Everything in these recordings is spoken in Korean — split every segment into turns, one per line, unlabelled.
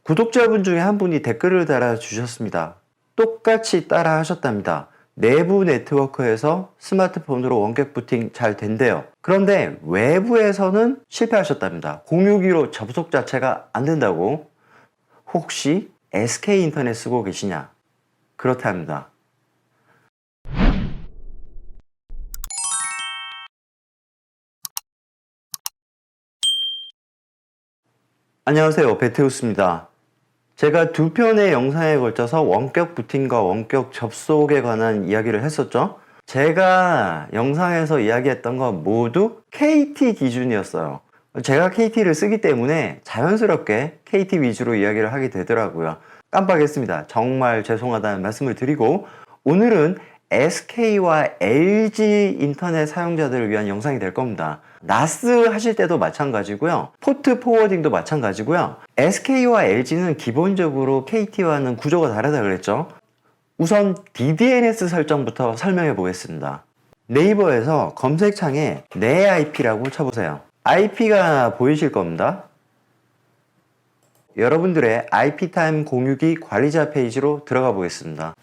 구독자분 중에 한 분이 댓글을 달아주셨습니다. 똑같이 따라 하셨답니다. 내부 네트워크에서 스마트폰으로 원격 부팅 잘 된대요. 그런데 외부에서는 실패하셨답니다. 공유기로 접속 자체가 안 된다고. 혹시 SK인터넷 쓰고 계시냐? 그렇답니다. 안녕하세요, 베테우스입니다. 제가 두 편의 영상에 걸쳐서 원격 부팅과 원격 접속에 관한 이야기를 했었죠. 제가 영상에서 이야기했던 건 모두 KT 기준이었어요. 제가 KT를 쓰기 때문에 자연스럽게 KT 위주로 이야기를 하게 되더라고요. 깜빡했습니다. 정말 죄송하다는 말씀을 드리고, 오늘은 SK와 LG 인터넷 사용자들을 위한 영상이 될 겁니다. 나스 하실 때도 마찬가지고요. 포트 포워딩도 마찬가지고요. SK와 LG는 기본적으로 KT와는 구조가 다르다 그랬죠. 우선 DDNS 설정부터 설명해 보겠습니다. 네이버에서 검색창에 내 IP라고 쳐보세요. IP가 보이실 겁니다. 여러분들의 IP타임 공유기 관리자 페이지로 들어가 보겠습니다.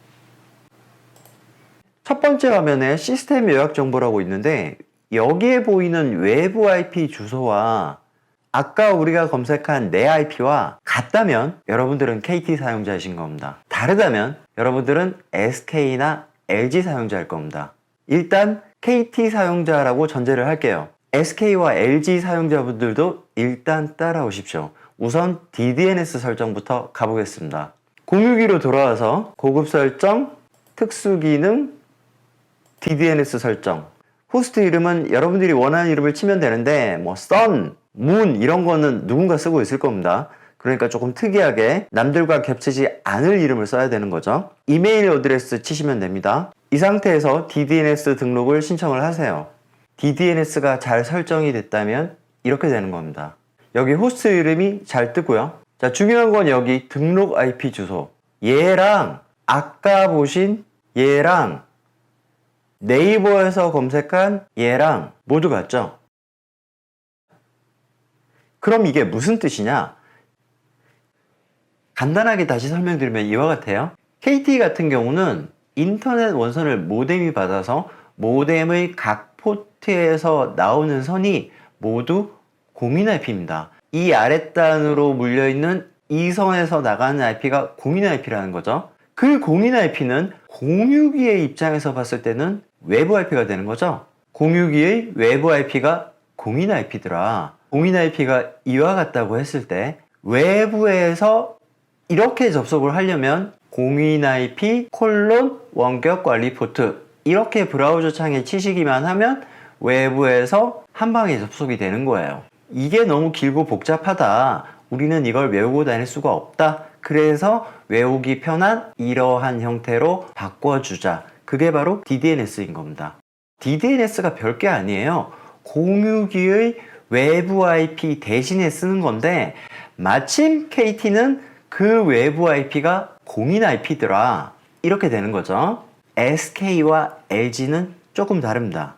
첫 번째 화면에 시스템 요약 정보라고 있는데, 여기에 보이는 외부 IP 주소와 아까 우리가 검색한 내 IP와 같다면 여러분들은 KT 사용자이신 겁니다. 다르다면 여러분들은 SK나 LG 사용자일 겁니다. 일단 KT 사용자라고 전제를 할게요. SK와 LG 사용자분들도 일단 따라오십시오. 우선 DDNS 설정부터 가보겠습니다. 공유기로 돌아와서 고급 설정, 특수 기능, DDNS 설정. 호스트 이름은 여러분들이 원하는 이름을 치면 되는데 sun, moon 이런 거는 누군가 쓰고 있을 겁니다. 그러니까 조금 특이하게 남들과 겹치지 않을 이름을 써야 되는 거죠. 이메일 어드레스 치시면 됩니다. 이 상태에서 DDNS 등록을 신청을 하세요. DDNS가 잘 설정이 됐다면 이렇게 되는 겁니다. 여기 호스트 이름이 잘 뜨고요. 자, 중요한 건 여기 등록 IP 주소. 얘랑 아까 보신 얘랑 네이버에서 검색한 얘랑 모두 같죠? 그럼 이게 무슨 뜻이냐? 간단하게 다시 설명드리면 이와 같아요. KT 같은 경우는 인터넷 원선을 모뎀이 받아서 모뎀의 각 포트에서 나오는 선이 모두 공인 IP입니다. 이 아랫단으로 물려있는 이 선에서 나가는 IP가 공인 IP라는 거죠. 그 공인 IP는 공유기의 입장에서 봤을 때는 외부 IP가 되는 거죠. 공유기의 외부 IP가 공인 IP더라. 공인 IP가 이와 같다고 했을 때 외부에서 이렇게 접속을 하려면 공인 IP 원격 관리 포트 이렇게 브라우저 창에 치시기만 하면 외부에서 한 방에 접속이 되는 거예요. 이게 너무 길고 복잡하다. 우리는 이걸 외우고 다닐 수가 없다. 그래서 외우기 편한 이러한 형태로 바꿔주자. 그게 바로 DDNS인 겁니다. DDNS가 별게 아니에요. 공유기의 외부 IP 대신에 쓰는 건데, 마침 KT는 그 외부 IP가 공인 IP더라. 이렇게 되는 거죠. SK와 LG는 조금 다릅니다.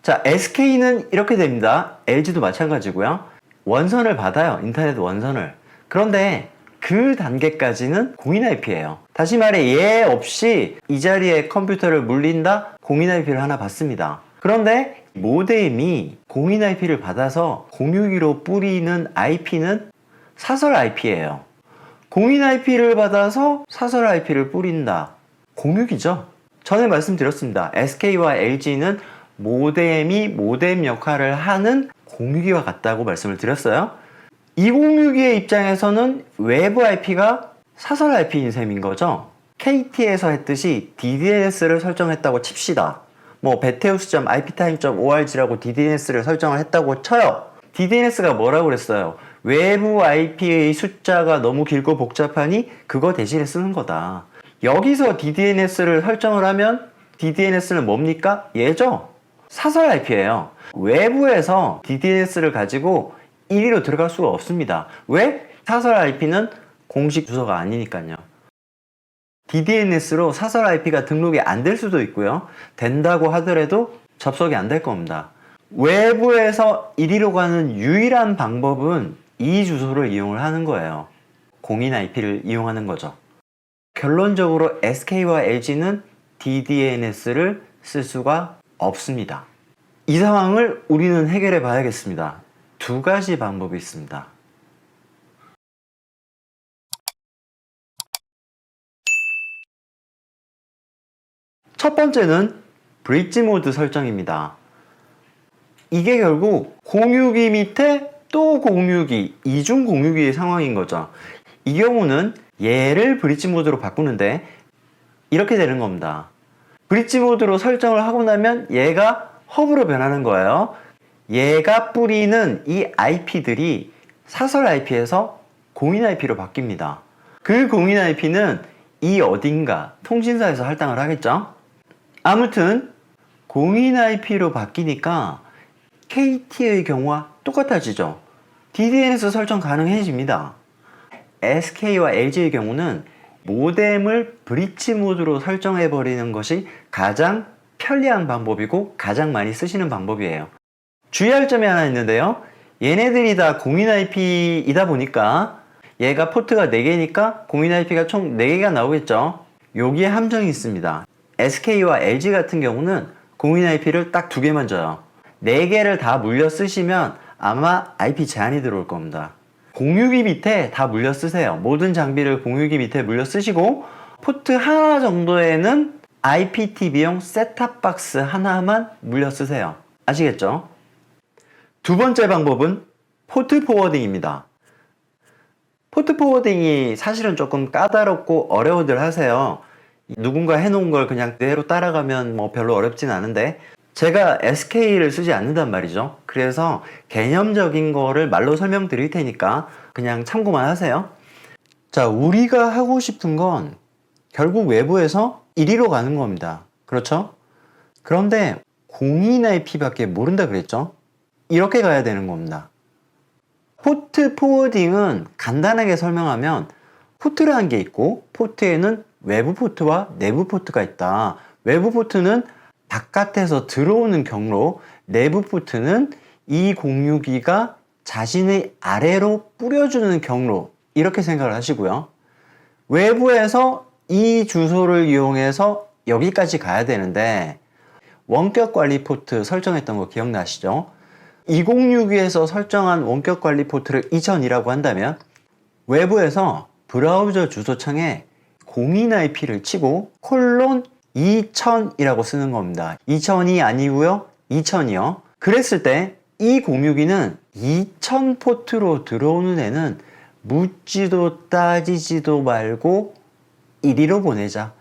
자, SK는 이렇게 됩니다. LG도 마찬가지고요. 원선을 받아요. 인터넷 원선을. 그런데 그 단계까지는 공인 IP예요. 다시 말해 얘 없이 이 자리에 컴퓨터를 물린다? 공인 IP를 하나 받습니다. 그런데 모뎀이 공인 IP를 받아서 공유기로 뿌리는 IP는 사설 IP예요. 공인 IP를 받아서 사설 IP를 뿌린다. 공유기죠. 전에 말씀드렸습니다. SK와 LG는 모뎀이 모뎀 역할을 하는 공유기와 같다고 말씀을 드렸어요. 이 공유기의 입장에서는 외부 IP가 사설 IP인 셈인 거죠. KT에서 했듯이 DDNS를 설정했다고 칩시다. 뭐 beteus.iptime.org라고 DDNS를 설정을 했다고 쳐요. DDNS가 뭐라고 그랬어요? 외부 IP의 숫자가 너무 길고 복잡하니 그거 대신에 쓰는 거다. 여기서 DDNS를 설정을 하면 DDNS는 뭡니까? 얘죠? 사설 IP예요. 외부에서 DDNS를 가지고 1위로 들어갈 수가 없습니다. 왜? 사설 IP는 공식 주소가 아니니까요. DDNS로 사설 IP가 등록이 안 될 수도 있고요. 된다고 하더라도 접속이 안 될 겁니다. 외부에서 1위로 가는 유일한 방법은 이 주소를 이용을 하는 거예요. 공인 IP를 이용하는 거죠. 결론적으로 SK와 LG는 DDNS를 쓸 수가 없습니다. 이 상황을 우리는 해결해 봐야겠습니다. 두 가지 방법이 있습니다. 첫 번째는 브릿지 모드 설정입니다. 이게 결국 공유기 밑에 또 공유기, 이중 공유기의 상황인 거죠. 이 경우는 얘를 브릿지 모드로 바꾸는데 이렇게 되는 겁니다. 브릿지 모드로 설정을 하고 나면 얘가 허브로 변하는 거예요. 얘가 뿌리는 이 IP들이 사설 IP에서 공인 IP로 바뀝니다. 그 공인 IP는 이 어딘가 통신사에서 할당을 하겠죠. 아무튼 공인 IP로 바뀌니까 KT의 경우와 똑같아지죠. DDNS 설정 가능해집니다. SK와 LG의 경우는 모뎀을 브릿지 모드로 설정해 버리는 것이 가장 편리한 방법이고 가장 많이 쓰시는 방법이에요. 주의할 점이 하나 있는데요. 얘네들이 다 공인 IP이다 보니까 얘가 포트가 4개니까 공인 IP가 총 4개가 나오겠죠. 여기에 함정이 있습니다. SK와 LG 같은 경우는 공인 IP를 딱 2개만 줘요. 4개를 다 물려 쓰시면 아마 IP 제한이 들어올 겁니다. 공유기 밑에 다 물려 쓰세요. 모든 장비를 공유기 밑에 물려 쓰시고 포트 하나 정도에는 IPTV용 셋탑박스 하나만 물려 쓰세요. 아시겠죠? 두 번째 방법은 포트 포워딩입니다. 포트 포워딩이 사실은 조금 까다롭고 어려워들 하세요. 누군가 해놓은 걸 그냥 그대로 따라가면 뭐 별로 어렵진 않은데 제가 SK를 쓰지 않는단 말이죠. 그래서 개념적인 거를 말로 설명드릴 테니까 그냥 참고만 하세요. 자, 우리가 하고 싶은 건 결국 외부에서 이리로 가는 겁니다. 그렇죠? 그런데 공인 IP밖에 모른다 그랬죠? 이렇게 가야 되는 겁니다. 포트 포워딩은 간단하게 설명하면 포트라는 게 있고 포트에는 외부 포트와 내부 포트가 있다. 외부 포트는 바깥에서 들어오는 경로, 내부 포트는 이 공유기가 자신의 아래로 뿌려주는 경로, 이렇게 생각을 하시고요. 외부에서 이 주소를 이용해서 여기까지 가야 되는데 원격 관리 포트 설정했던 거 기억나시죠? 206에서 설정한 원격 관리 포트를 2000이라고 한다면 외부에서 브라우저 주소창에 공인 IP를 치고 콜론 2000이라고 쓰는 겁니다. 2000이 아니고요. 2000이요. 그랬을 때 이 공유기는 2000 포트로 들어오는 애는 묻지도 따지지도 말고 이리로 보내자.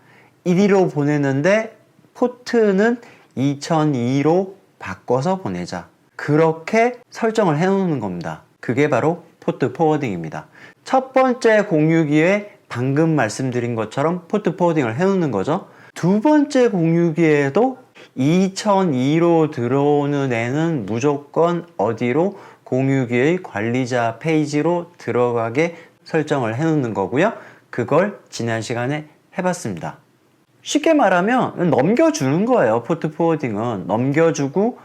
이리로 보내는데 포트는 2002로 바꿔서 보내자. 그렇게 설정을 해 놓는 겁니다. 그게 바로 포트 포워딩입니다. 첫 번째 공유기에 방금 말씀드린 것처럼 포트 포워딩을 해 놓는 거죠. 두 번째 공유기에도 2002로 들어오는 애는 무조건 어디로 공유기의 관리자 페이지로 들어가게 설정을 해 놓는 거고요. 그걸 지난 시간에 해봤습니다. 쉽게 말하면 넘겨주는 거예요. 포트 포워딩은 넘겨주고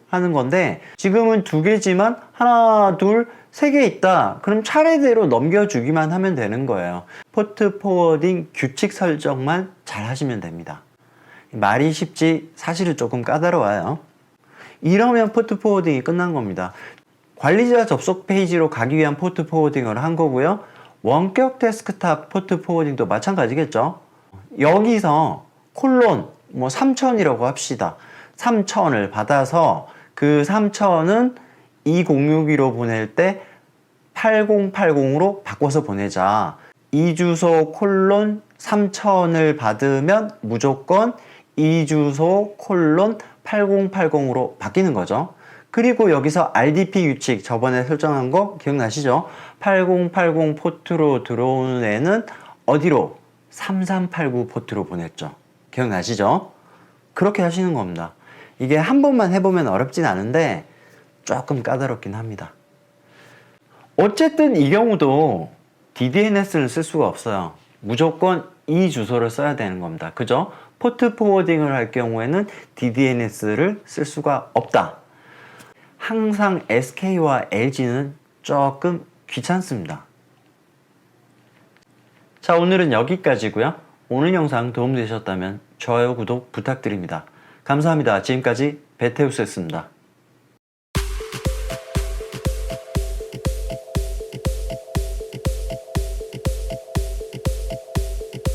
하는 건데 지금은 2개지만 하나, 둘, 3개 있다. 그럼 차례대로 넘겨주기만 하면 되는 거예요. 포트 포워딩 규칙 설정만 잘 하시면 됩니다. 말이 쉽지 사실은 조금 까다로워요. 이러면 포트 포워딩이 끝난 겁니다. 관리자 접속 페이지로 가기 위한 포트 포워딩을 한 거고요. 원격 데스크탑 포트 포워딩도 마찬가지겠죠. 여기서 콜론 3000이라고 합시다. 3000을 받아서 그 3000은 이 공유기로 보낼 때 8080으로 바꿔서 보내자. 이 주소 콜론 3000을 받으면 무조건 이 주소 콜론 8080으로 바뀌는 거죠. 그리고 여기서 RDP 규칙 저번에 설정한 거 기억나시죠? 8080 포트로 들어오는 애는 어디로? 3389 포트로 보냈죠. 기억나시죠? 그렇게 하시는 겁니다. 이게 한 번만 해보면 어렵진 않은데 조금 까다롭긴 합니다. 어쨌든 이 경우도 DDNS를 쓸 수가 없어요. 무조건 이 주소를 써야 되는 겁니다. 그죠? 포트 포워딩을 할 경우에는 DDNS를 쓸 수가 없다. 항상 SK와 LG는 조금 귀찮습니다. 자, 오늘은 여기까지고요. 오늘 영상 도움되셨다면 좋아요, 구독 부탁드립니다. 감사합니다. 지금까지 베테우스였습니다.